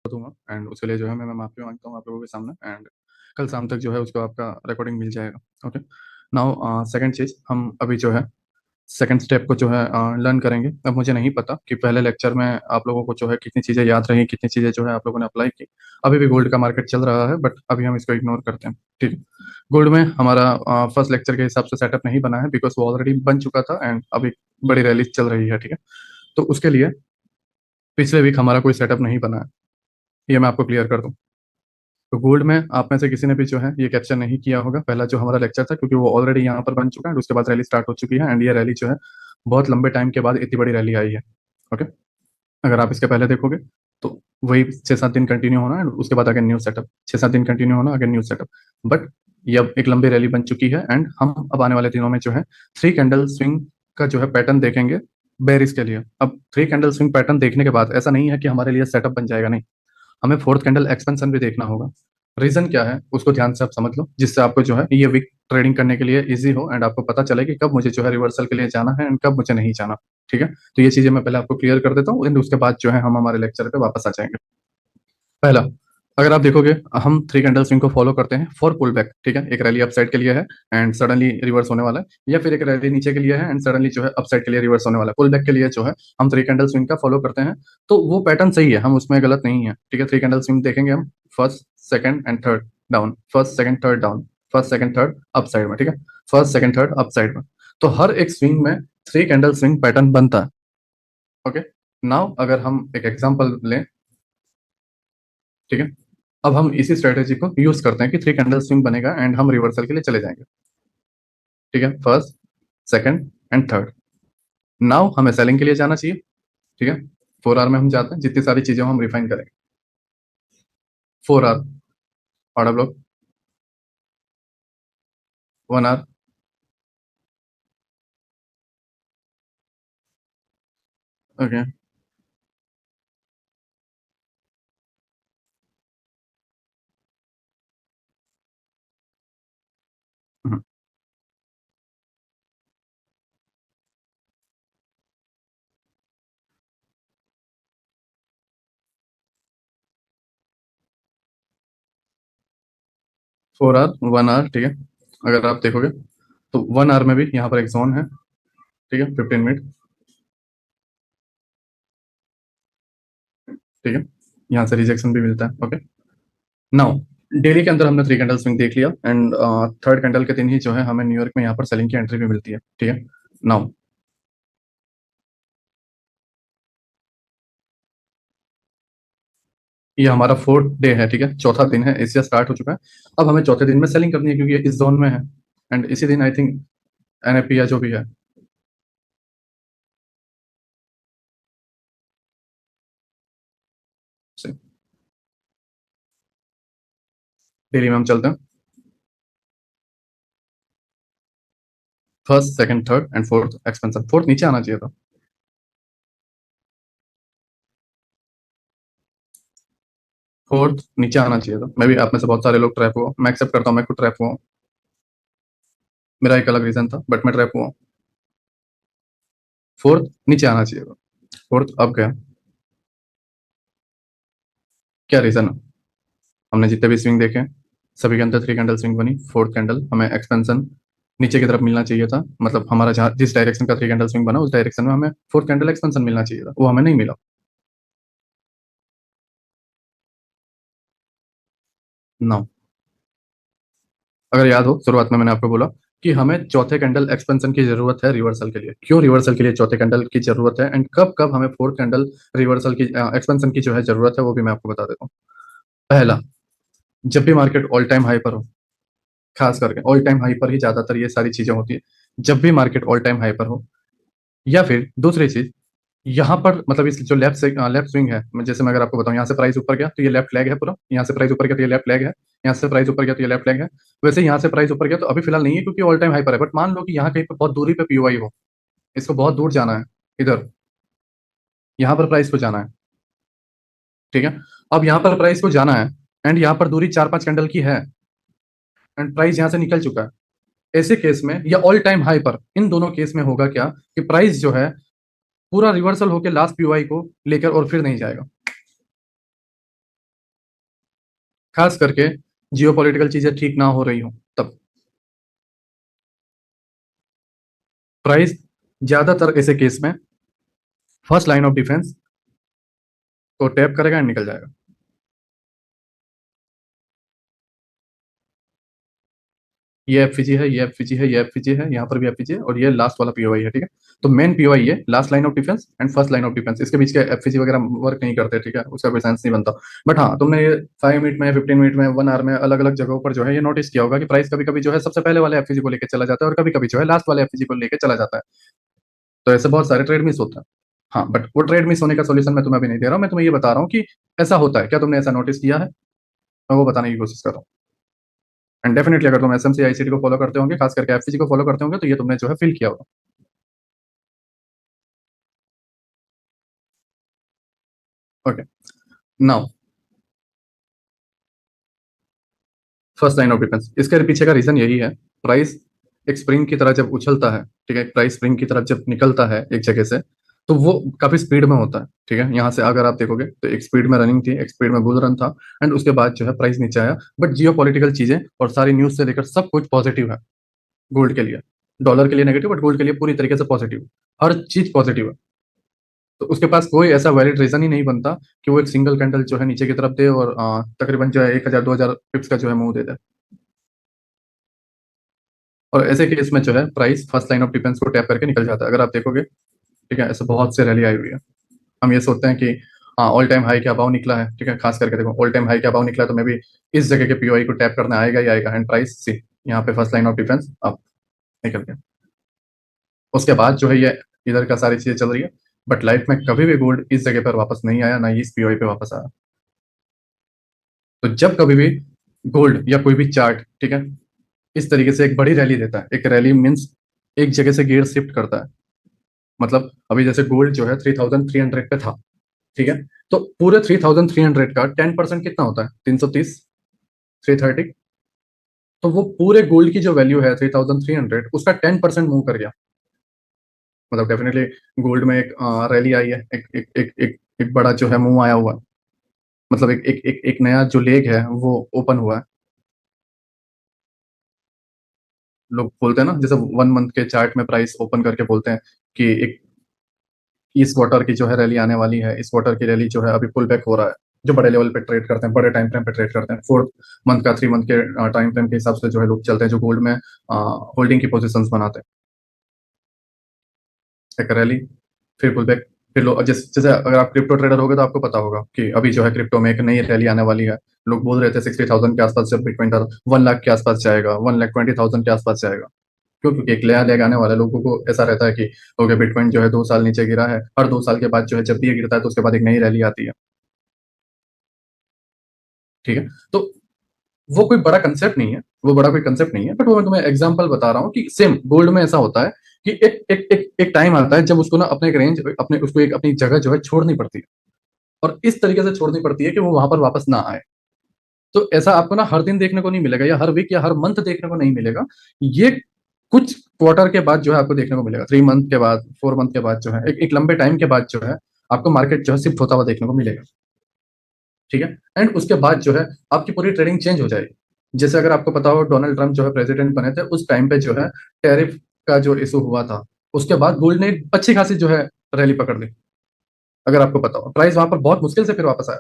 दूंगा एंड उसके लिए जो है मैं माफ़ी मांगता हूँ आप लोगों के सामने। एंड कल शाम तक जो है उसको आपका रिकॉर्डिंग मिल जाएगा। ओके। नाउ सेकंड चीज़, हम अभी जो है सेकंड स्टेप को जो है लर्न करेंगे। अब मुझे नहीं पता कि पहले लेक्चर में आप लोगों को जो है कितनी चीज़ें याद रही, कितनी चीज़ें जो है आप लोगों ने अप्लाई की। अभी भी गोल्ड का मार्केट चल रहा है बट अभी हम इसको इग्नोर करते हैं। ठीक है। गोल्ड में हमारा फर्स्ट लेक्चर के हिसाब से सेटअप नहीं बना है बिकॉज वो ऑलरेडी बन चुका था एंड अभी बड़ी रैली चल रही है। ठीक है। तो उसके लिए पिछले वीक हमारा कोई सेटअप नहीं बना है, ये मैं आपको क्लियर कर दूं। तो गोल्ड में आप में से किसी ने भी जो है ये कैप्चर नहीं किया होगा पहला जो हमारा लेक्चर था, क्योंकि वो ऑलरेडी यहाँ पर बन चुका है एंड उसके बाद रैली स्टार्ट हो चुकी है एंड ये रैली जो है बहुत लंबे टाइम के बाद इतनी बड़ी रैली आई है। ओके। अगर आप इसके पहले देखोगे तो वही 6-7 दिन कंटिन्यू होना एंड उसके बाद आगे न्यू सेटअप, 6-7 दिन कंटिन्यू होना आगे न्यू सेटअप। बट ये अब एक लंबी रैली बन चुकी है एंड हम अब आने वाले दिनों में जो है 3 कैंडल स्विंग का जो है पैटर्न देखेंगे बेरिस के लिए। अब 3 कैंडल स्विंग पैटर्न देखने के बाद ऐसा नहीं है कि हमारे लिए सेटअप बन जाएगा, नहीं, हमें फोर्थ कैंडल एक्सपेंशन भी देखना होगा। रीजन क्या है उसको ध्यान से आप समझ लो, जिससे आपको जो है ये वीक ट्रेडिंग करने के लिए इजी हो एंड आपको पता चले कि कब मुझे जो है रिवर्सल के लिए जाना है एंड कब मुझे नहीं जाना। ठीक है। तो ये चीजें मैं पहले आपको क्लियर कर देता हूँ एंड उसके बाद जो है हम हमारे लेक्चर पे वापस आ जाएंगे। पहला, अगर आप देखोगे हम 3 कैंडल स्विंग को फॉलो करते हैं फॉर पुल बैक। ठीक है। एक रैली अपसाइड के लिए है एंड सडनली रिवर्स होने वाला है, या फिर एक रैली नीचे के लिए है एंड सडनली जो है अपसाइड के लिए रिवर्स होने वाला है। पुल बैक के लिए जो है हम 3 कैंडल स्विंग का फॉलो करते हैं, तो वो पैटर्न सही है, हम उसमें गलत नहीं है। ठीक है। 3 कैंडल स्विंग देखेंगे हम, first second and third down, first second third down, first second third upside में। ठीक है। फर्स्ट सेकंड थर्ड अपसाइड में, तो हर एक स्विंग में 3 कैंडल स्विंग पैटर्न बनता है। ओके। नाउ अगर हम एक एग्जांपल लें, ठीक है, अब हम इसी स्ट्रेटेजी को यूज करते हैं कि 3 कैंडल स्विंग बनेगा एंड हम रिवर्सल के लिए चले जाएंगे। ठीक है। First second and third. Now हमें सेलिंग के लिए जाना चाहिए। ठीक है। 4 आवर में हम जाते हैं, जितनी सारी चीजें हम रिफाइन करेंगे। 4 hour, order block, 1 hour, okay, 4 hour, 1 hour. ठीक है। अगर आप देखोगे तो 1 आवर में भी यहाँ पर एक जोन है। ठीक है। 15 मिनट। ठीक है। यहाँ से रिजेक्शन भी मिलता है। ओके। नाउ डेली के अंदर हमने 3 कैंडल स्विंग देख लिया एंड थर्ड कैंडल के दिन ही जो है हमें न्यूयॉर्क में यहाँ पर सेलिंग की एंट्री भी मिलती है। ठीक है। नाउ ये हमारा फोर्थ डे है। ठीक है। चौथा दिन है, एशिया स्टार्ट हो चुका है। अब हमें चौथे दिन में सेलिंग करनी है क्योंकि ये इस जोन में है एंड इसी दिन आई थिंक एनएपी या जो भी है। डेली में हम चलते हैं first second third and fourth expansion. Fourth नीचे आना चाहिए था, फोर्थ नीचे आना चाहिए था। मैं भी, आप में से बहुत सारे लोग ट्रैप हुआ, मैं एक्सेप्ट करता हूँ, मैं खुद ट्रैप हुआ हूँ। मेरा एक अलग रीजन था बट मैं ट्रैप हुआ हूँ। फोर्थ नीचे आना चाहिए था, फोर्थ अब गया। क्या रीजन है? हमने जितने भी स्विंग देखे सभी के अंदर 3 कैंडल स्विंग बनी। फोर्थ कैंडल हमें एक्सपेंशन नीचे की तरफ मिलना चाहिए था, मतलब हमारा जहाँ जिस डायरेक्शन का 3 कैंडल स्विंग बना उस डायरेक्शन में हमें फोर्थ कैंडल एक्सपेंशन मिलना चाहिए था, वो हमें नहीं मिला। नाउ अगर याद हो शुरुआत में मैंने आपको बोला कि हमें चौथे कैंडल एक्सपेंशन की जरूरत है रिवर्सल के लिए। क्यों रिवर्सल के लिए चौथे कैंडल की जरूरत है एंड कब कब हमें फोर्थ कैंडल रिवर्सल की एक्सपेंशन की जो है जरूरत है, वो भी मैं आपको बता देता हूँ। पहला, जब भी मार्केट ऑल टाइम हाई पर हो, खास करके ऑल टाइम हाई पर ही ज्यादातर ये सारी चीजें होती है। जब भी मार्केट ऑल टाइम हाई पर हो, या फिर दूसरी चीज, यहाँ पर मतलब इस जो लेफ्ट से लेफ्ट स्विंग है, जैसे मैं अगर आपको बताऊं यहाँ से प्राइस ऊपर गया तो ये लेफ्ट लेग है पूरा, यहाँ से प्राइस ऊपर गया तो ये लेफ्ट लेग है, यहाँ से प्राइस ऊपर गया तो ये लेफ्ट लेग है। वैसे यहाँ से प्राइस ऊपर गया तो अभी फिलहाल नहीं है क्योंकि ऑल टाइम हाई पर है, बट मान लो कि यहाँ कहीं पर बहुत दूरी पे पीओआई हो, इसको बहुत दूर जाना है, इधर यहाँ पर प्राइस को जाना है। ठीक है। अब यहाँ पर प्राइस को जाना है एंड यहाँ पर दूरी 4-5 कैंडल की है एंड प्राइस यहाँ से निकल चुका है। ऐसे केस में या ऑल टाइम हाई पर, इन दोनों केस में होगा क्या कि प्राइस जो है पूरा रिवर्सल होकर लास्ट पीओआई को लेकर और फिर नहीं जाएगा। खास करके जियोपॉलिटिकल चीजें ठीक ना हो रही हो तब प्राइस ज्यादातर ऐसे केस में फर्स्ट लाइन ऑफ डिफेंस को टैप करेगा एंड निकल जाएगा। ये एफपीजी है, ये एफपीजी है, ये एफपीजी है, यहाँ पर भी एफपीजी है, और ये लास्ट वाला पीओआई है, ठीक है। तो मेन पीओआई है last line of defence and first line of defence, इसके बीच के एफपीजी वगैरह वर्क नहीं करते, ठीक है, उसका कोई सेंस नहीं बनता। बट हाँ, तुमने ये 5 मिनट में, 15 मिनट में, 1 आवर में अलग अलग जगहों पर जो है ये नोटिस किया होगा कि प्राइस कभी कभी जो है सबसे पहले वाले एफपीजी को लेकर चला जाता है और कभी कभी जो है लास्ट वाले एफपीजी को लेकर चला जाता है। तो ऐसे बहुत सारे ट्रेड मिस होता है। हाँ, बट वो ट्रेड मिस होने का सोल्यूशन मैं तुम्हें अभी नहीं दे रहा हूँ, मैं तुम्हें ये बता रहा हूँ कि ऐसा होता है क्या, तुमने ऐसा नोटिस किया है, मैं वो बताने की कोशिश कर रहा हूँ। एंड डेफिनेटली अगर तुम एसएमसी आईसीटी को फॉलो करते होंगे, खास करके एफसीजी को फॉलो करते होंगे, तो ये तुमने जो है फील किया होगा। Okay, now first line of defence, इसके पीछे का रीजन यही है। प्राइस एक स्प्रिंग की तरह जब उछलता है, ठीक है, प्राइस स्प्रिंग की तरफ जब निकलता है एक जगह से, तो वो काफी स्पीड में होता है, ठीक है। यहाँ से अगर आप देखोगे तो एक स्पीड में रनिंग थी, एक स्पीड में बुल रन था, एंड उसके बाद जो है प्राइस नीचे आया। बट जियो पॉलिटिकल चीजें और सारी न्यूज से लेकर सब कुछ पॉजिटिव है गोल्ड के लिए। डॉलर के लिए नेगेटिव, बट गोल्ड के लिए पूरी तरीके से पॉजिटिव। हर चीज पॉजिटिव है। तो उसके पास कोई ऐसा वैलिड रीजन ही नहीं बनता कि वो एक सिंगल कैंडल जो है नीचे की तरफ दे और तकरीबन जो है 1,000 2,000 पिप्स का जो है मूव दे दे। और ऐसे केस में जो है price first line of defence को टैप करके निकल जाता है, अगर आप देखोगे, ठीक है। ऐसे बहुत से रैली आई हुई है। हम ये सोचते हैं कि हाँ, ऑल टाइम हाई के अबाव निकला है, ठीक है, खास करके देखो ऑल टाइम हाई के अबाव निकला है, तो मैं भी इस जगह के पीओआई को टैप करना आएगा ही आएगा, एंड प्राइस सी यहाँ पे फर्स्ट लाइन ऑफ डिफेंस अब निकल गया। उसके बाद जो है ये इधर का सारी चीजें चल रही है। बट लाइफ में कभी भी गोल्ड इस जगह पर वापस नहीं आया, ना ही इस पीओआई पे वापस आया। तो जब कभी भी गोल्ड या कोई भी चार्ट, ठीक है, इस तरीके से एक बड़ी रैली देता है, एक रैली मीन्स एक जगह से गियर शिफ्ट करता है। मतलब अभी जैसे गोल्ड जो है 3,300 पे था, ठीक है, तो पूरे 3,300 का 10% कितना होता है, 330, 330। तो वो पूरे गोल्ड की जो वैल्यू है 3,300, उसका 10% मूव कर गया। मतलब डेफिनेटली गोल्ड में एक रैली आई है, एक बड़ा जो है मूव आया हुआ है। मतलब एक नया जो लेग है वो ओपन हुआ है। लोग बोलते हैं ना, जैसे 1 मंथ के चार्ट में प्राइस ओपन करके बोलते हैं कि एक इस क्वार्टर की जो है रैली आने वाली है, इस क्वार्टर की रैली जो है अभी पुल बैक हो रहा है। जो बड़े लेवल पे ट्रेड करते हैं, बड़े टाइम फ्रेम पे ट्रेड करते हैं, 4 मंथ का, 3 मंथ के टाइम फ्रेम के हिसाब से जो है लोग चलते हैं, जो गोल्ड में होल्डिंग की पोजिशन बनाते हैं। एक रैली, फिर पुल बैक, फिर लोग जैसे जैसे अगर आप क्रिप्टो ट्रेडर होगे तो आपको पता होगा कि अभी जो है क्रिप्टो में एक नई रैली आने वाली है। लोग बोल रहे थे 60,000 के आसपास जब बिटकॉइन था, 1 लाख के आसपास जाएगा, 1,20,000 के आसपास जाएगा। क्यों? क्योंकि एक नया लेग आने वाला है। लोगों को ऐसा रहता है कि ओके, बिटकॉइन जो है 2 साल नीचे गिरा है, हर 2 साल के बाद जो है जब भी ये गिरता है तो उसके बाद एक नई रैली आती है, ठीक है। तो वो कोई बड़ा कंसेप्ट नहीं है, वो बड़ा कोई कंसेप्ट नहीं है, बट वो मैं तुम्हें एग्जांपल बता रहा हूँ कि सेम गोल्ड में ऐसा होता है कि एक टाइम आता है जब उसको ना अपने एक रेंज, अपने उसको एक अपनी जगह जो है छोड़नी पड़ती है, और इस तरीके से छोड़नी पड़ती है कि वो वहां पर वापस ना आए। तो ऐसा आपको ना हर दिन देखने को नहीं मिलेगा, या हर वीक या हर मंथ देखने को नहीं मिलेगा। ये कुछ क्वार्टर के बाद जो है आपको देखने को मिलेगा, 3 मंथ के बाद, 4 मंथ के बाद जो है एक लंबे टाइम के बाद जो है आपको मार्केट जो है शिफ्ट होता हुआ देखने को मिलेगा, ठीक है। एंड उसके बाद जो है आपकी पूरी ट्रेडिंग चेंज हो जाएगी। जैसे अगर आपको पता हो, डोनाल्ड ट्रंप जो है प्रेसिडेंट बने थे, उस टाइम पे जो है टैरिफ का जो इशू हुआ था, उसके बाद गोल्ड ने अच्छी खासी जो है रैली पकड़ ली। अगर आपको पता हो, प्राइस वहां पर बहुत मुश्किल से फिर वापस आया।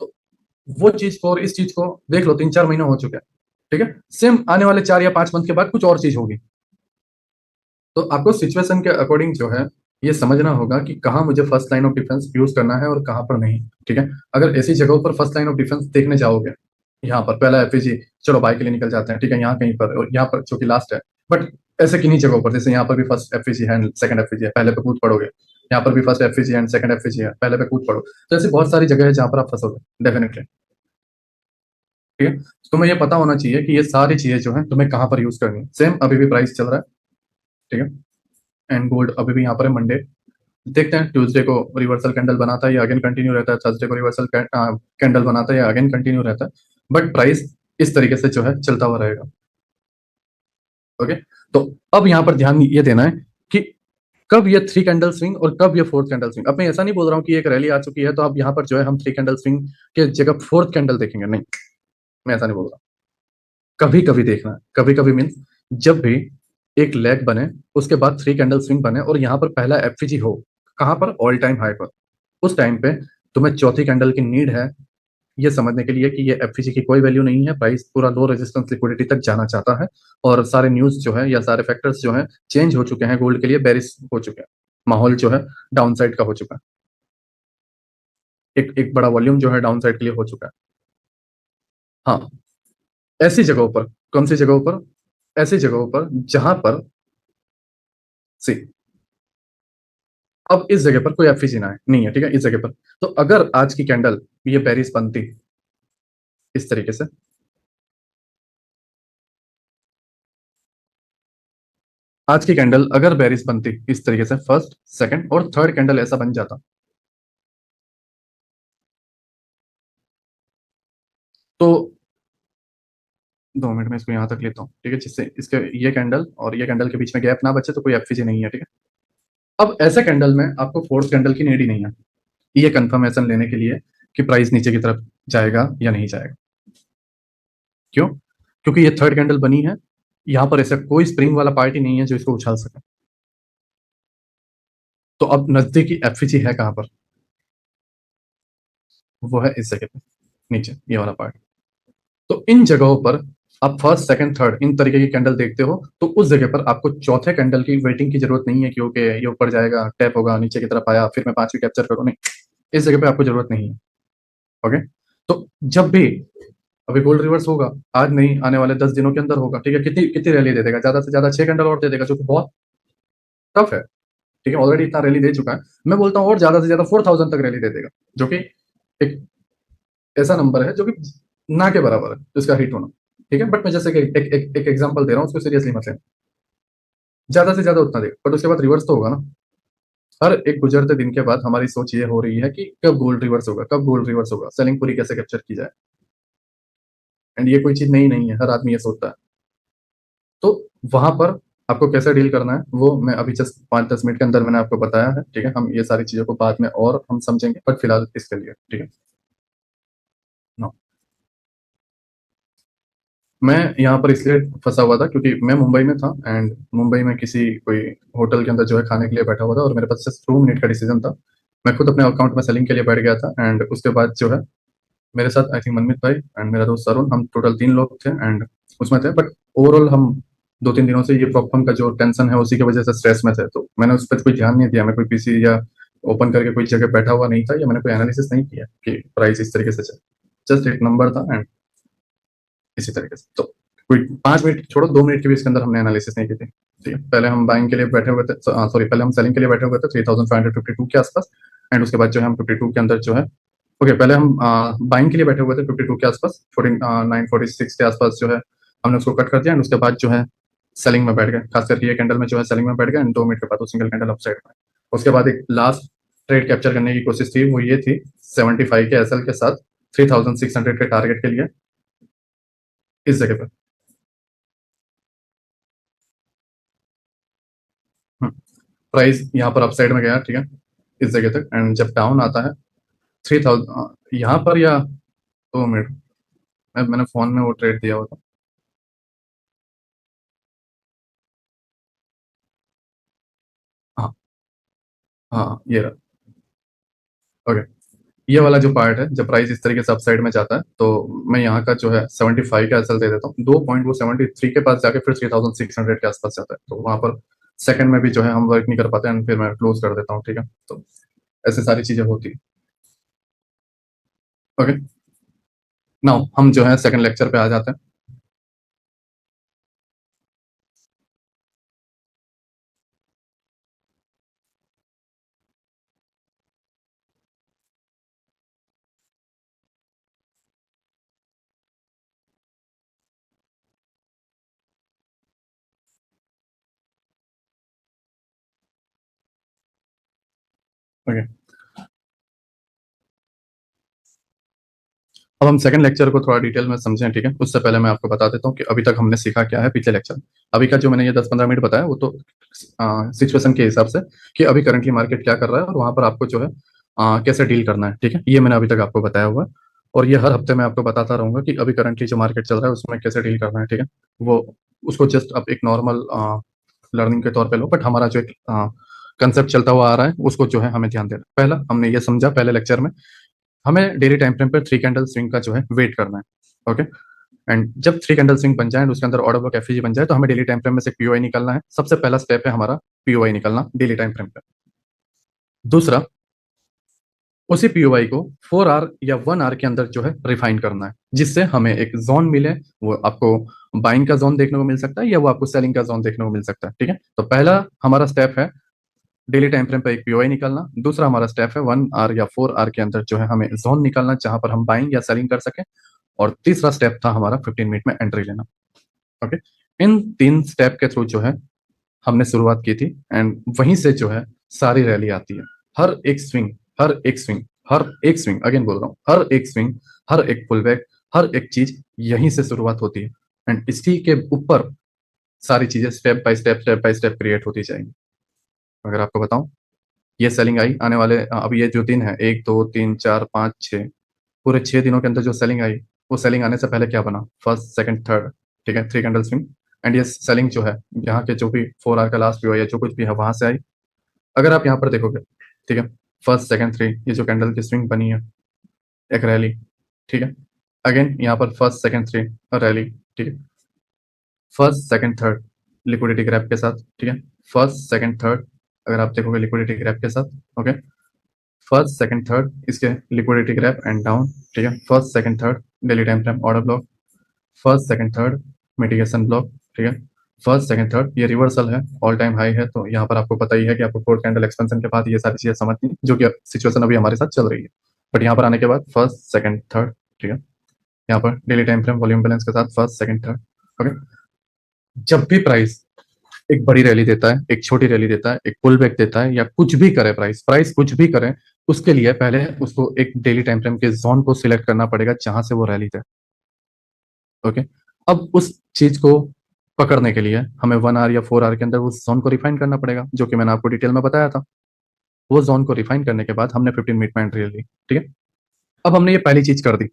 तो वो चीज को और इस चीज को देख लो, 3-4 महीने हो चुके हैं, ठीक है। सेम आने वाले 4 या 5 मंथ के बाद कुछ और चीज होगी। तो आपको सिचुएशन के अकॉर्डिंग जो है ये समझना होगा कि कहाँ मुझे first line of defence use करना है और कहाँ पर नहीं, ठीक है। अगर ऐसी जगहों पर फर्स्ट लाइन ऑफ डिफेंस देखने जाओगे, यहाँ पर पहला एफईजी, चलो बाय के लिए निकल जाते हैं, ठीक है, यहाँ कहीं पर, और यहाँ पर जो कि लास्ट है। बट ऐसे किन्हीं जगहों पर, जैसे यहाँ पर भी फर्स्ट एफईजी है, सेकंड एफईजी है, पहले पे कूद पड़ोगे। यहाँ पर भी first FEG and second FEG है, पहले पे कूद पड़ो। तो ऐसी बहुत सारी जगह है जहाँ पर आप फंसोगे डेफिनेटली, ठीक है। तो तुम्हें ये पता होना चाहिए कि ये सारी चीजें जो है तुम्हें कहाँ पर यूज करनी है। सेम अभी भी प्राइस चल रहा है, ठीक है, एंड गोल्ड अभी भी यहाँ पर है मंडे। देखते हैं ट्यूसडे को रिवर्सल कैंडल बनाता है या अगेन कंटिन्यू रहता है, थर्सडे को रिवर्सल कैंडल बनाता है या अगेन कंटिन्यू रहता है। बट प्राइस इस तरीके से जो है चलता हुआ रहेगा। ओके, तो अब यहाँ पर ध्यान ये देना है कि कब ये थ्री कैंडल स्विंग और कब ये फोर्थ कैंडल स्विंग। अब मैं ऐसा नहीं बोल रहा हूँ कि एक रैली आ चुकी है तो अब यहाँ पर जो है हम थ्री कैंडल स्विंग के जगह फोर्थ कैंडल देखेंगे, नहीं, मैं ऐसा नहीं बोल रहा। कभी कभी देखना है, कभी कभी मीन्स जब भी एक लेग बने, उसके बाद थ्री कैंडल स्विंग बने और यहाँ पर पहला एफवीजी हो, कहाँ पर, ऑल टाइम हाई पर, उस टाइम पे तुम्हें चौथी कैंडल की नीड है, ये समझने के लिए कि ये एफवीजी की कोई वैल्यू नहीं है, प्राइस पूरा लो रेजिस्टेंस लिक्विडिटी तक जाना चाहता है और सारे न्यूज जो है या सारे फैक्टर्स जो है चेंज हो चुके हैं, गोल्ड के लिए बेरिश हो चुके हैं, माहौल जो है डाउन साइड का हो चुका है, एक एक बड़ा वॉल्यूम जो है डाउन साइड के लिए हो चुका है। हाँ, ऐसी जगहों पर, कौन सी जगहों पर, ऐसी जगहों पर जहां पर सी, अब इस जगह पर कोई एफवीजी ना है, नहीं है, ठीक है, इस जगह पर, तो अगर आज की कैंडल ये बेरिश बनती इस तरीके से, आज की कैंडल अगर बेरिश बनती इस तरीके से, फर्स्ट सेकंड और थर्ड कैंडल ऐसा बन जाता, तो 2 मिनट में इसको यहां तक लेता हूँ, ठीक है, जिससे इसके ये कैंडल और ये कैंडल के बीच में गैप ना बचे, तो कोई एफवीजी नहीं है, ठीक है। अब ऐसे कैंडल में आपको फोर्थ कैंडल की नीड ही नहीं है, ये कंफर्मेशन लेने के लिए कि प्राइस नीचे की तरफ जाएगा या नहीं जाएगा। क्यों? क्योंकि ये थर्ड कैंडल बनी है, यहां पर ऐसा कोई स्प्रिंग वाला पार्ट ही नहीं है जो इसको उछाल सके। तो अब नजदीकी एफवीजी है कहां पर, वो है इस जगह पे, नीचे ये वाला पार्ट। तो इन जगहों पर आप फर्स्ट सेकंड थर्ड इन तरीके की कैंडल देखते हो, तो उस जगह पर आपको चौथे कैंडल की वेटिंग की जरूरत नहीं है कि ओके ये ऊपर जाएगा, टैप होगा, नीचे की तरफ आया, फिर मैं पांचवी कैप्चर करूं, नहीं, इस जगह पे आपको जरूरत नहीं है। ओके, तो जब भी अभी गोल्ड रिवर्स होगा, आज नहीं, आने वाले 10 दिनों के अंदर होगा, ठीक है, कितनी कितनी रैली दे देगा, ज्यादा से ज्यादा 6 कैंडल और दे देगा, जो कि बहुत टफ है, ठीक है, ऑलरेडी इतना रैली दे चुका है। मैं बोलता हूँ और ज्यादा से ज्यादा 4,000 तक रैली दे देगा, जो कि एक ऐसा नंबर है जो कि ना के बराबर है इसका हिट होना, ठीक है। बट मैं जैसे कि एक एग्जांपल दे रहा हूँ, उसको सीरियसली मत लेना, ज्यादा से ज्यादा उतना देगा, बट उसके बाद रिवर्स तो होगा ना। हर एक गुजरते दिन के बाद हमारी सोच ये हो रही है कि कब गोल्ड रिवर्स होगा, कब गोल्ड रिवर्स होगा, सेलिंग पूरी कैसे कैप्चर की जाए। एंड ये कोई चीज नई नहीं है, हर आदमी ये सोचता है। तो वहां पर आपको कैसे डील करना है वो मैं अभी जस्ट 5-10 मिनट के अंदर मैंने आपको बताया है, ठीक है। हम ये सारी चीजों को बाद में और हम समझेंगे, बट फिलहाल इसके लिए, ठीक है ना। मैं यहाँ पर इसलिए फंसा हुआ था क्योंकि मैं मुंबई में था, एंड मुंबई में किसी कोई होटल के अंदर जो है खाने के लिए बैठा हुआ था, और मेरे पास सिर्फ 2 मिनट का डिसीजन था। मैं खुद अपने अकाउंट में सेलिंग के लिए बैठ गया था, एंड उसके बाद जो है मेरे साथ आई थिंक मनमित भाई एंड मेरा दोस्त अरुण, हम टोटल 3 लोग थे एंड उसमें थे। बट ओवरऑल हम 2-3 दिनों से ये प्रॉब्लम का जो टेंशन है उसी की वजह से स्ट्रेस में थे, तो मैंने उस पर कोई ध्यान नहीं दिया, मैं कोई पीसी या ओपन करके कोई जगह बैठा हुआ नहीं था, या मैंने कोई एनालिसिस नहीं किया कि प्राइस इस तरीके से चले, जस्ट एक नंबर था एंड इसी तरीके से। तो कोई 5 मिनट छोड़ो, 2 मिनट के भी इसके अंदर हमने एनालिसिस नहीं की थी, ठीक है। पहले हम बाइंग के लिए बैठे हुए थे, सॉरी, पहले हम सेलिंग के लिए बैठे हुए थे 3,552 के आसपास, एंड उसके बाद जो है हम 52 के अंदर जो है, ओके, पहले हम बाइंग के लिए बैठे हुए थे 52 के आसपास, 946 के आसपास जो है हमने उसको कट कर दिया, एंड उसके बाद जो है सेलिंग में बैठ गए, खास करके ये कैंडल में जो है सेलिंग में बैठ गए, एंड 2 मिनट के बाद वो सिंगल कैंडल अपसाइड में। उसके बाद एक लास्ट ट्रेड कैप्चर करने की कोशिश थी, वो ये थी 75 के एसएल के साथ 3,600 के टारगेट के लिए इस जगह पर। प्राइस यहाँ पर अपसाइड में गया, ठीक है, इस जगह तक, एंड जब डाउन आता है 3,000 यहाँ पर, या 2 मिनट, मैंने फोन में वो ट्रेड दिया हुआ था। हाँ, हाँ, ये रहा, ओके। ये वाला जो पार्ट है, जब प्राइस इस तरीके से अपसाइड में जाता है, तो मैं यहाँ का जो है 75 का एसएल दे देता हूँ, 2 पॉइंट वो 73 के पास जाके फिर 3,600 के आसपास जाता है, तो वहां पर सेकंड में भी जो है हम वर्क नहीं कर पाते हैं, फिर मैं क्लोज कर देता हूँ, ठीक है। तो ऐसे सारी चीजें होती है, ओके। नाउ हम जो है सेकंड लेक्चर पे आ जाते हैं। ओके, अब हम सेकंड लेक्चर को थोड़ा डिटेल में समझें, ठीक है। उससे पहले मैं आपको बता देता हूँ कि अभी तक हमने सीखा क्या है पिछले लेक्चर में। अभी का जो मैंने ये 10-15 मिनट बताया वो तो सिचुएशन के हिसाब से कि अभी करंटली मार्केट क्या कर रहा है और वहां पर आपको जो है कैसे डील करना है, ठीक है। ये मैंने अभी तक आपको बताया हुआ है और ये हर हफ्ते मैं आपको बताता रहूंगा कि अभी करंटली जो मार्केट चल रहा है उसमें कैसे डील करना है, ठीक है। वो उसको जस्ट आप एक नॉर्मल लर्निंग के तौर पे लो, बट हमारा जो एक कंसेप्ट चलता हुआ आ रहा है उसको जो है हमें ध्यान देना। पहला हमने ये समझा पहले लेक्चर में, हमें डेली टाइम फ्रेम पर 3 कैंडल स्विंग का जो है वेट करना है, ओके। एंड जब 3 कैंडल स्विंग बन जाए उसके अंदर ऑर्डर ब्लॉक एफईजी बन जाए तो हमें डेली टाइम फ्रेम में से पीओआई निकालना है। सबसे पहला स्टेप है हमारा पीओआई निकालना डेली टाइम फ्रेम पे। दूसरा, उसी पीओआई को 4 आवर या 1 आवर के अंदर जो है रिफाइन करना है, जिससे हमें एक जोन मिले। वो आपको बाइंग का जोन देखने को मिल सकता है या वो आपको सेलिंग का जोन देखने को मिल सकता है, ठीक है। तो पहला हमारा स्टेप है डेली टाइम फ्रेम पे एक पीओआई निकालना। दूसरा हमारा स्टेप है 1 आवर या 4 आवर के अंदर जो है हमें जोन निकालना जहां पर हम बाइंग या सेलिंग कर सके। और तीसरा स्टेप था हमारा 15 मिनट में एंट्री लेना, ओके। इन 3 स्टेप के थ्रू जो है हमने शुरुआत की थी एंड वहीं से जो है सारी रैली आती है। हर एक स्विंग, हर एक स्विंग, हर एक स्विंग, अगेन बोल रहा हूँ, हर एक स्विंग, हर एक पुल बैक, हर एक चीज यहीं से शुरुआत होती है एंड इसी के ऊपर सारी चीजें स्टेप बाय स्टेप क्रिएट होती जाएंगी। अगर आपको बताऊं, ये सेलिंग आई आने वाले अब ये जो दिन है 1 2 3 4 5 6, पूरे 6 दिनों के अंदर जो सेलिंग आई, वो सेलिंग आने से पहले क्या बना, फर्स्ट सेकंड थर्ड, ठीक है, 3 कैंडल स्विंग। एंड ये सेलिंग जो है यहाँ के जो भी 4 आवर का लास्ट व्यू है या जो कुछ भी है वहां से आई। अगर आप यहाँ पर देखोगे, ठीक है, फर्स्ट सेकंड थ्री, ये जो कैंडल की स्विंग बनी है, एक रैली, ठीक है। अगेन यहाँ पर फर्स्ट सेकंड थ्री रैली, ठीक है। First second third liquidity grab के साथ, ठीक है। फर्स्ट सेकंड थर्ड अगर आप देखोगे लिक्विडिटी ग्रैप के साथ, ओके। फर्स्ट सेकंड थर्ड इसके लिक्विडिटी ग्रैप एंड डाउन, ठीक है। First second third daily time frame order block, first second third mitigation block, ठीक है। फर्स्ट सेकंड थर्ड ये रिवर्सल है, ऑल टाइम हाई है, तो यहाँ पर आपको पता ही है कि आपको फोर्थ कैंडल एक्सपेंशन के बाद ये सारी चीजें समझनी जो कि सिचुएशन अभी हमारे साथ चल रही है। बट यहाँ पर आने के बाद फर्स्ट सेकंड थर्ड, ठीक है। यहाँ पर daily time frame volume balance के साथ फर्स्ट सेकंड थर्ड, ओके। जब भी प्राइस एक बड़ी रैली देता है, एक छोटी रैली देता है, एक पुल बैक देता है या कुछ भी करे, प्राइस प्राइस कुछ भी करे, उसके लिए पहले उसको एक डेली टाइम फ्रेम के जोन को सिलेक्ट करना पड़ेगा जहां से वो रैली दे, ओके। अब उस चीज को पकड़ने के लिए हमें 1 आवर या 4 आवर के अंदर उस जोन को रिफाइन करना पड़ेगा, जो कि मैंने आपको डिटेल में बताया था। वो जोन को रिफाइन करने के बाद हमने 15 मिनट में एंट्री ली, ठीक है। अब हमने ये पहली चीज कर दी,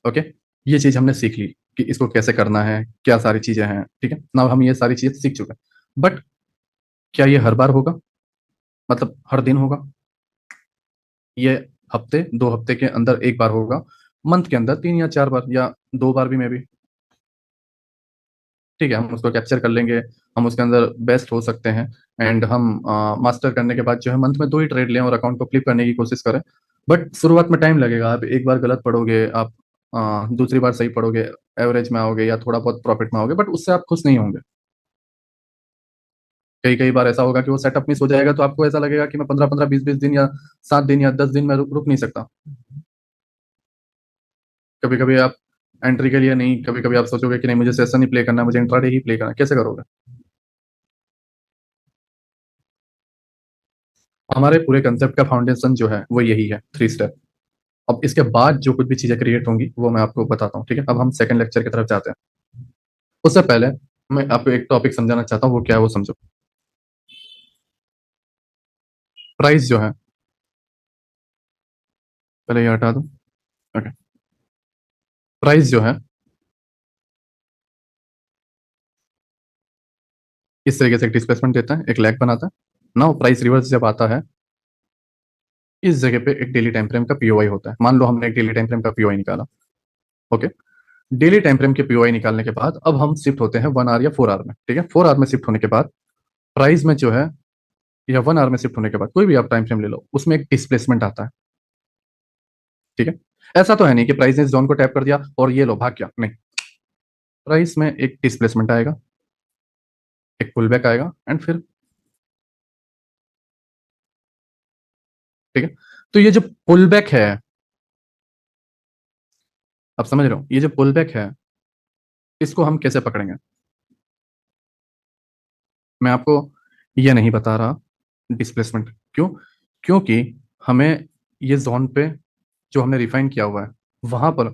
ओके। ये चीज हमने सीख ली कि इसको कैसे करना है, क्या सारी चीजें हैं, ठीक है ना। हम ये सारी चीज सीख चुके हैं, बट क्या ये हर बार होगा, मतलब हर दिन होगा? ये हफ्ते 2 हफ्ते के अंदर एक बार होगा, मंथ के अंदर 3 या 4 बार या 2 बार भी मे भी, ठीक है। हम उसको कैप्चर कर लेंगे, हम उसके अंदर बेस्ट हो सकते हैं एंड हम मास्टर करने के बाद जो है मंथ में 2 ही ट्रेड लें और अकाउंट को फ्लिप करने की कोशिश करें। बट शुरुआत में टाइम लगेगा, आप एक बार गलत पढ़ोगे, आप दूसरी बार सही पढ़ोगे, एवरेज में आओगे या थोड़ा बहुत प्रॉफिट में आओगे, बट उससे आप खुश नहीं होंगे। कई कई बार ऐसा होगा कि वो सेटअप मिस हो जाएगा तो आपको ऐसा लगेगा कि मैं 15-15 20-20 दिन या 7 दिन या 10 दिन में रुक नहीं सकता। कभी कभी आप एंट्री के लिए नहीं, कभी कभी आप सोचोगे कि नहीं मुझे सेशन ही प्ले करना है, मुझे इंट्राडे ही प्ले करना है, कैसे करोगे? हमारे पूरे कंसेप्ट का फाउंडेशन जो है वो यही है, 3 स्टेप। अब इसके बाद जो कुछ भी चीजें क्रिएट होंगी वो मैं आपको बताता हूँ, ठीक है। अब हम सेकंड लेक्चर की तरफ जाते हैं। उससे पहले मैं आपको एक टॉपिक समझाना चाहता हूँ, वो क्या है वो समझो। प्राइस जो है, पहले ये हटा दो, ओके। प्राइस जो है इस तरीके से एक डिस्प्लेसमेंट देता है, एक लैग बनाता है ना। प्राइस रिवर्स जब आता है, इस जगह पे एक डेली टाइम फ्रेम का पीओआई होता है। मान लो हमने एक डेली टाइम फ्रेम का पीओआई निकाला, ओके। डेली टाइम फ्रेम के पीओआई निकालने के बाद अब हम शिफ्ट होते हैं 1 आवर या 4 आवर में, ठीक है। 4 आवर में शिफ्ट होने के बाद प्राइस में जो है, या 1 आवर में शिफ्ट होने के बाद कोई भी आप टाइम फ्रेम ले लो, उसमें एक डिस्प्लेसमेंट आता है, ठीक है। ऐसा तो है नहीं कि प्राइस ने जोन को टैप कर दिया और ये लो भाग गया, नहीं। प्राइस में एक डिस्प्लेसमेंट आएगा, एक पुल बैक आएगा एंड फिर, ठीक है। तो ये जो पुल बैक है, आप समझ रहे हो, ये जो पुल बैक है इसको हम कैसे पकड़ेंगे? मैं आपको ये नहीं बता रहा डिस्प्लेसमेंट क्यों, क्योंकि हमें ये जोन पे जो हमने रिफाइन किया हुआ है वहां पर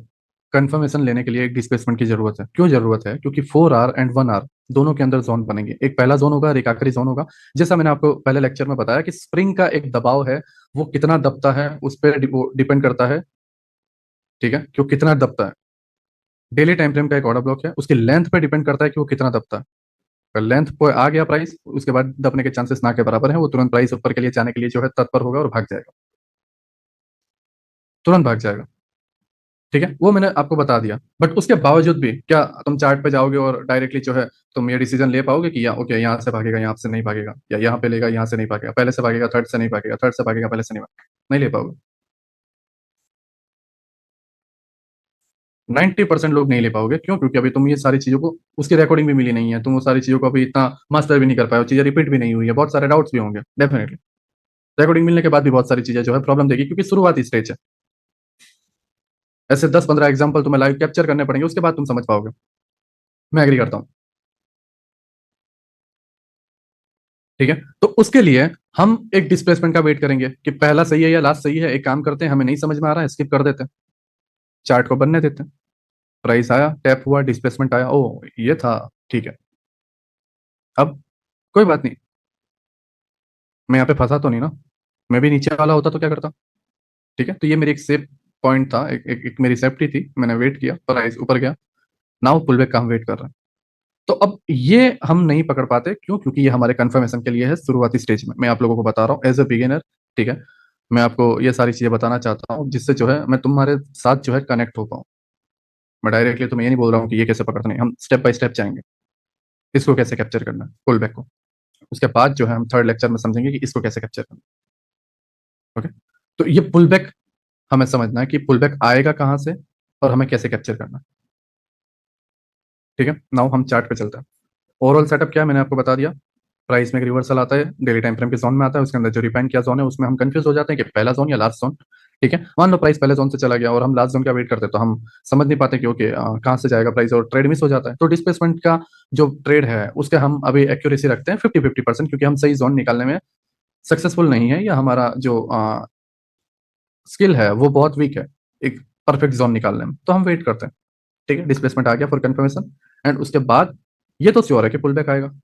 कंफर्मेशन लेने के लिए एक डिस्प्लेसमेंट की जरूरत है। क्यों जरूरत है? क्योंकि 4 आर एंड 1 आर दोनों के अंदर जोन बनेंगे। एक पहला जोन होगा और एक आखिरी जोन होगा। जैसा मैंने आपको पहले लेक्चर में बताया कि स्प्रिंग का एक दबाव है, वो कितना दबता है उस पर डिपेंड करता है। ठीक है, कि वो कितना दबता है। डेली टाइम फ्रेम का एक ऑर्डर ब्लॉक है, उसकी लेंथ पे डिपेंड करता है कि वो कितना दबता है। अगर लेंथ पे आ गया प्राइस, उसके बाद दबने के चांसेस ना के बराबर है, वो तुरंत प्राइस ऊपर के लिए जाने के लिए जो है तत्पर होगा और भाग जाएगा, तुरंत भाग जाएगा। ठीक है, वो मैंने आपको बता दिया। बट उसके बावजूद भी क्या तुम चार्ट पे जाओगे और डायरेक्टली जो है तुम ये डिसीजन ले पाओगे कि या ओके यहाँ से भागेगा, यहाँ से नहीं भागेगा, या यहाँ पे लेगा, यहाँ से नहीं भागेगा, पहले से भागेगा, थर्ड से नहीं भागेगा, थर्ड से भागेगा, पहले से नहीं भागेगा? नहीं ले पाओगे। 90% लोग नहीं ले पाओगे। क्यों? क्योंकि अभी तुम ये सारी चीजों को, उसकी रिकॉर्डिंग भी मिली नहीं है, तुम वो सारी चीजों को अभी इतना मास्टर भी नहीं कर पाए हो, चीजें रिपीट भी नहीं हुई है, बहुत सारे डाउट्स भी होंगे डेफिनेटली। रिकॉर्डिंग मिलने के बाद भी बहुत सारी चीजें जो है प्रॉब्लम देगी, क्योंकि शुरुआती स्टेज है। ऐसे 10-15 एग्जाम्पल तुम्हें लाइव कैप्चर करने पड़ेंगे, उसके बाद तुम समझ पाओगे। मैं एग्री करता हूँ। ठीक है, तो उसके लिए हम एक डिस्प्लेसमेंट का वेट करेंगे कि पहला सही है या लास्ट सही है। एक काम करते हैं, हमें नहीं समझ में आ रहा है, स्किप कर देते हैं, चार्ट को बनने देते हैं। प्राइस आया, टैप हुआ, डिस्प्लेसमेंट आया, ओ ये था। ठीक है, अब कोई बात नहीं, मैं यहाँ पे फंसा तो नहीं ना? मैं भी नीचे वाला होता तो क्या करता? ठीक है, तो ये मेरी एक सेफ पॉइंट था, एक मेरी सेफ्टी थी, मैंने वेट किया, प्राइस ऊपर गया। नाउ पुल बैक का हम वेट कर रहे हैं। तो अब ये हम नहीं पकड़ पाते। क्यों? क्योंकि ये हमारे कंफर्मेशन के लिए है, शुरुआती स्टेज में। मैं आप लोगों को बता रहा हूँ एज ए बिगिनर। ठीक है, मैं आपको ये सारी चीजें बताना चाहता हूँ जिससे जो है मैं तुम्हारे साथ जो है कनेक्ट हो पाऊँ। मैं डायरेक्टली तुम्हें ये नहीं बोल रहा हूँ कि ये कैसे पकड़ना है, हम स्टेप बाय स्टेप जाएंगे। इसको कैसे कैप्चर करना है पुल बैक को, उसके बाद जो है हम थर्ड लेक्चर में समझेंगे कि इसको कैसे कैप्चर करना है। ओके, तो ये पुल बैक हमें समझना है कि पुल बैक आएगा कहाँ से और हमें कैसे कैप्चर करना है। ठीक है, नाउ हम चार्ट पे चलते हैं। ओवरऑल सेटअप क्या है मैंने आपको बता दिया। प्राइस में एक रिवर्सल आता है, डेली टाइम फ्रेम के जोन में आता है, उसके अंदर जो रिफाइन किया जोन है उसमें हम कंफ्यूज हो जाते हैं कि पहला जोन या लास्ट जोन। ठीक है, मान लो प्राइस पहले जोन से चला गया और हम लास्ट जोन का वेट करते हैं, तो हम समझ नहीं पाते कि ओके कहाँ से जाएगा प्राइस, और ट्रेड मिस हो जाता है। तो डिस्प्लेसमेंट का जो ट्रेड है उसके हम अभी एक्यूरेसी रखते हैं 50-50%, क्योंकि हम सही जोन निकालने में सक्सेसफुल नहीं है, या हमारा जो स्किल है वो बहुत वीक है एक परफेक्ट जोन निकालने में। तो हम वेट करते हैं। ठीक है, डिस्प्लेसमेंट आ गया फॉर कंफर्मेशन, एंड उसके बाद ये तो श्योर है कि पुल बैक आएगा।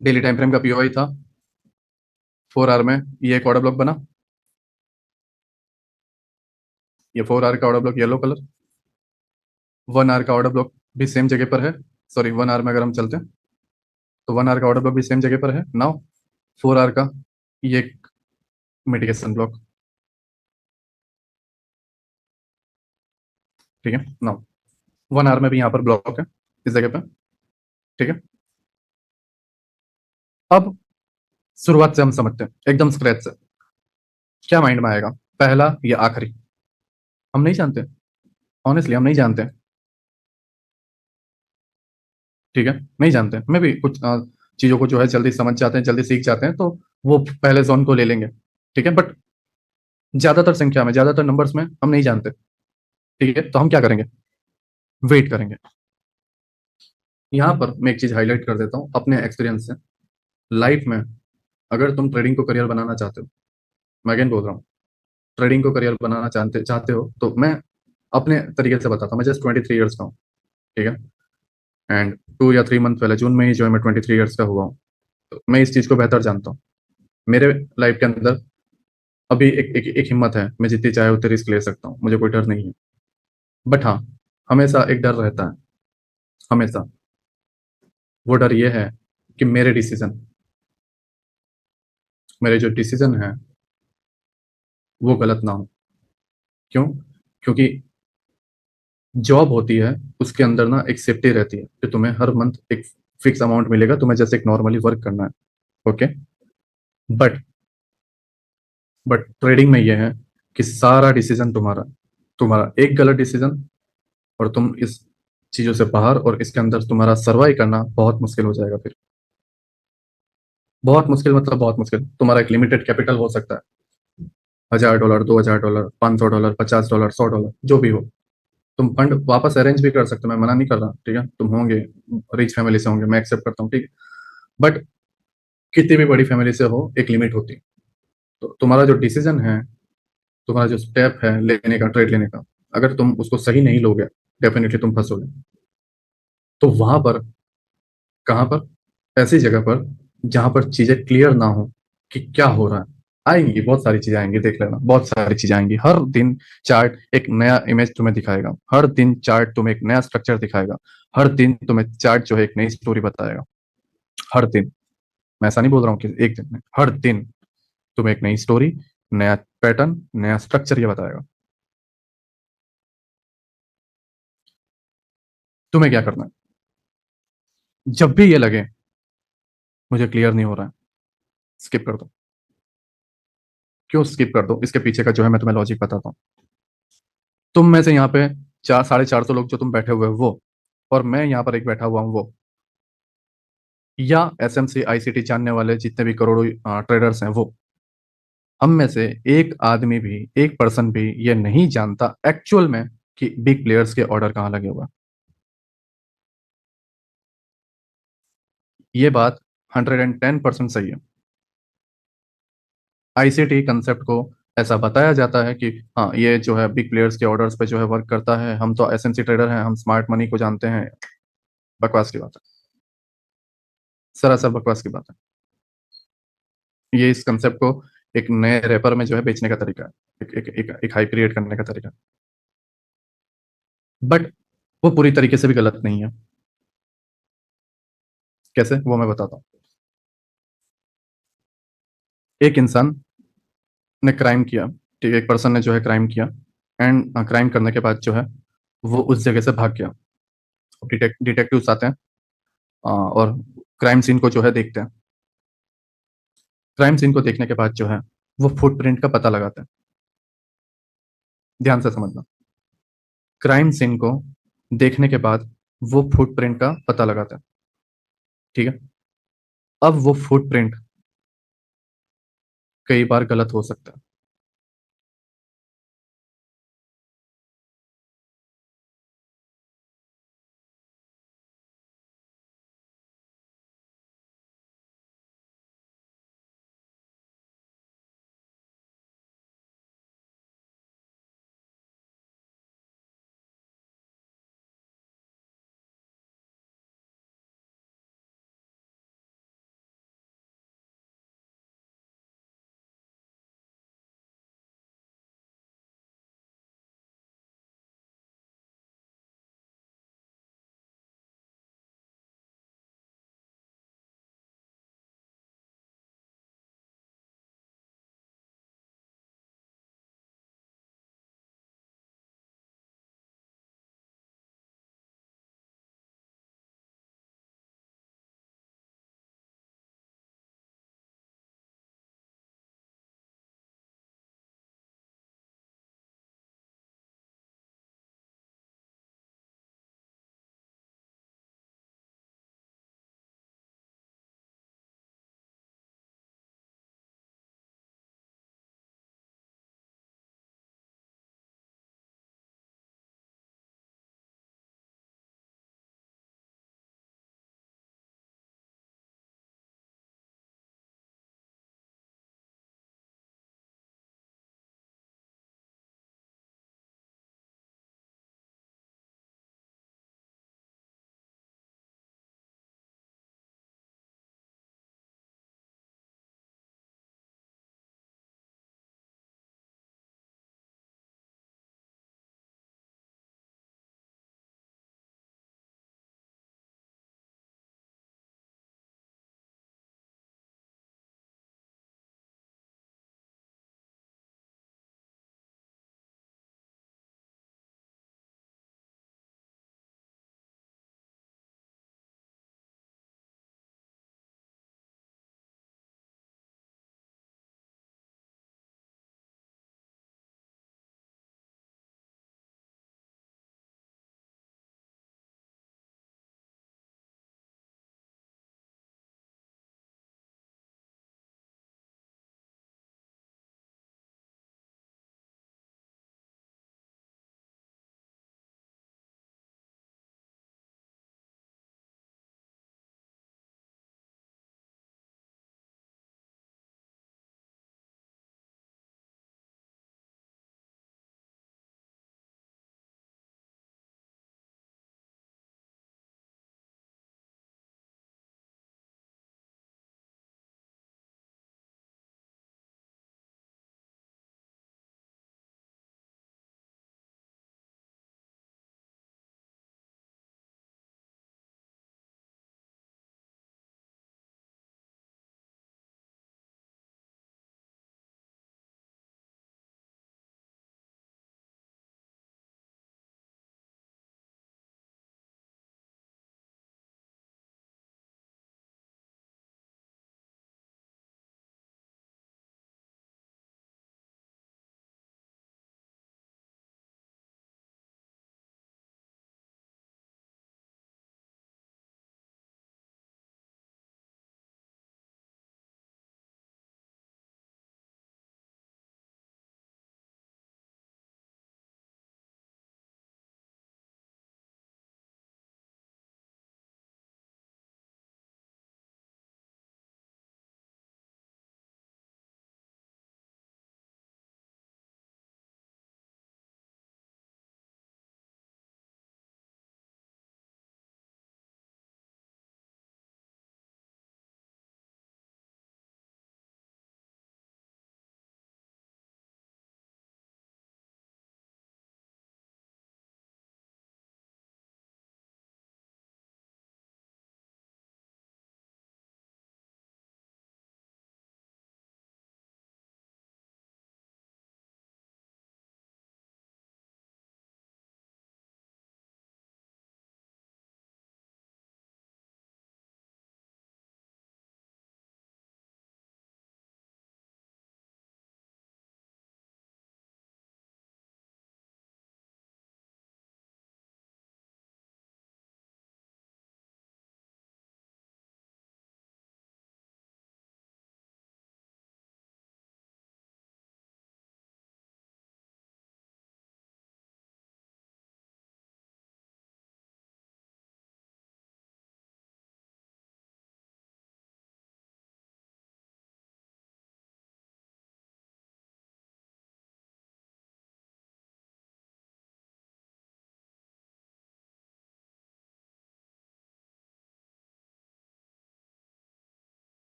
डेली टाइम फ्रेम का पीओआई था 4 आवर में, ये एक ऑर्डर ब्लॉक बना। ये 4 आवर का order block yellow colour. 1 hour का ऑर्डर ब्लॉक भी सेम जगह पर है। सॉरी, 1 आवर में अगर हम चलते हैं तो 1 आवर का ऑर्डर ब्लॉक भी सेम जगह पर है। नाउ 4 आवर का ये मिटिगेशन ब्लॉक। ठीक है, नाउ 1 आवर में भी यहाँ पर ब्लॉक है इस जगह पे। ठीक है, अब शुरुआत से हम समझते हैं एकदम स्क्रैच से। क्या माइंड में आएगा, पहला या आखिरी? हम नहीं जानते, ऑनेस्टली हम नहीं जानते। ठीक है, नहीं जानते। मैं भी कुछ चीजों को जो है जल्दी समझ जाते हैं, जल्दी सीख जाते हैं, तो वो पहले जोन को ले लेंगे। ठीक है, बट ज्यादातर संख्या में, ज्यादातर नंबर्स में हम नहीं जानते। ठीक है, तो हम क्या करेंगे? वेट करेंगे। यहाँ पर मैं एक चीज हाईलाइट कर देता हूँ अपने एक्सपीरियंस से। लाइफ में अगर तुम ट्रेडिंग को करियर बनाना चाहते हो, मैं अगेन बोल रहा हूँ, ट्रेडिंग को करियर बनाना चाहते चाहते हो तो मैं अपने तरीके से बताता हूँ। मैं जस्ट 23 ईयर्स का हूँ। ठीक है, एंड 2 या 3 मंथ पहले, जून में ही जो है मैं 23 ईयर्स का हुआ हूँ। तो मैं इस चीज को बेहतर जानता हूँ। मेरे लाइफ के अंदर अभी एक हिम्मत है, मैं जितनी चाहे उतनी रिस्क ले सकता हूँ, मुझे कोई डर नहीं है। बट हाँ, हमेशा एक डर रहता है, हमेशा। वो डर ये है कि मेरे जो डिसीजन है वो गलत ना हो। क्यों? क्योंकि जॉब होती है, उसके अंदर ना एक सेफ्टी रहती है कि तुम्हें हर मंथ एक फिक्स अमाउंट मिलेगा, तुम्हें जैसे एक नॉर्मली वर्क करना है। ओके, बट ट्रेडिंग में ये है कि सारा डिसीजन तुम्हारा, तुम्हारा एक गलत डिसीजन और तुम इस चीजों से बाहर, और इसके अंदर तुम्हारा सर्वाइव करना बहुत मुश्किल हो जाएगा फिर। बहुत मुश्किल मतलब बहुत मुश्किल। तुम्हारा एक लिमिटेड कैपिटल हो सकता है, $1000, $2000, $500, $50, $100, जो भी हो। तुम फंड वापस अरेंज भी कर सकते हो, मैं मना नहीं कर रहा, ठीक है, तुम होंगे रिच फैमिली से होंगे, मैं एक्सेप्ट करता हूँ, ठीक है। बट कितनी भी बड़ी फैमिली से हो, एक लिमिट होती है। तो तुम्हारा जो डिसीजन है, तुम्हारा जो स्टेप है लेने का, ट्रेड लेने का, अगर तुम उसको सही नहीं लोगे, डेफिनेटली तुम फंसोगे। तो वहां पर, कहाँ पर, ऐसी जगह पर जहां पर चीजें क्लियर ना हो कि क्या हो रहा है। आएंगी, बहुत सारी चीजें आएंगी, देख लेना, बहुत सारी चीजें आएंगी हर दिन। चार्ट एक नया इमेज तुम्हें दिखाएगा, हर दिन चार्ट तुम्हें एक नया स्ट्रक्चर दिखाएगा, हर दिन तुम्हें चार्ट जो है एक नई स्टोरी बताएगा। हर दिन, मैं ऐसा नहीं बोल रहा हूँ कि एक दिन में, हर दिन तुम्हें एक नई स्टोरी, नया पैटर्न, नया स्ट्रक्चर ये बताएगा। तुम्हें क्या करना है, जब भी ये लगे मुझे क्लियर नहीं हो रहा है, स्किप कर दो। क्यों स्किप कर दो, इसके पीछे का जो है मैं तुम्हें लॉजिक बताता हूँ। तुम में से यहाँ पे 400-450 लोग जो तुम बैठे हुए हो वो, और मैं यहाँ पर एक बैठा हुआ हूँ वो, या एसएमसी आईसीटी जानने वाले जितने भी करोड़ों ट्रेडर्स हैं वो, हम में से एक आदमी भी, एक पर्सन भी ये नहीं जानता एक्चुअल में कि बिग प्लेयर्स के ऑर्डर कहाँ लगे हुए हैं। ये बात 110% सही है। आईसीटी कंसेप्ट को ऐसा बताया जाता है कि हाँ, ये जो है बिग प्लेयर्स के ऑर्डर्स पे जो है वर्क करता है, हम तो एसएमसी ट्रेडर हैं, हम स्मार्ट मनी को जानते हैं। बकवास की बात है, सरासर बकवास की बात है। ये इस कंसेप्ट को एक नए रैपर में जो है बेचने का तरीका है, एक हाई क्रिएट करने का तरीका है। बट वो पूरी तरीके से भी गलत नहीं है। कैसे, वो मैं बताता हूँ। एक इंसान ने क्राइम किया, ठीक है, एक पर्सन ने जो है क्राइम किया, एंड क्राइम करने के बाद जो है वो उस जगह से भाग गया। डिटेक्टिव्स आते हैं और क्राइम सीन को जो है देखते हैं। क्राइम सीन को देखने के बाद जो है वो फुटप्रिंट का पता लगाते हैं। ध्यान से समझना, क्राइम सीन को देखने के बाद वो फुटप्रिंट का पता लगाते हैं, ठीक है। अब वो फुटप्रिंट कई बार गलत हो सकता है,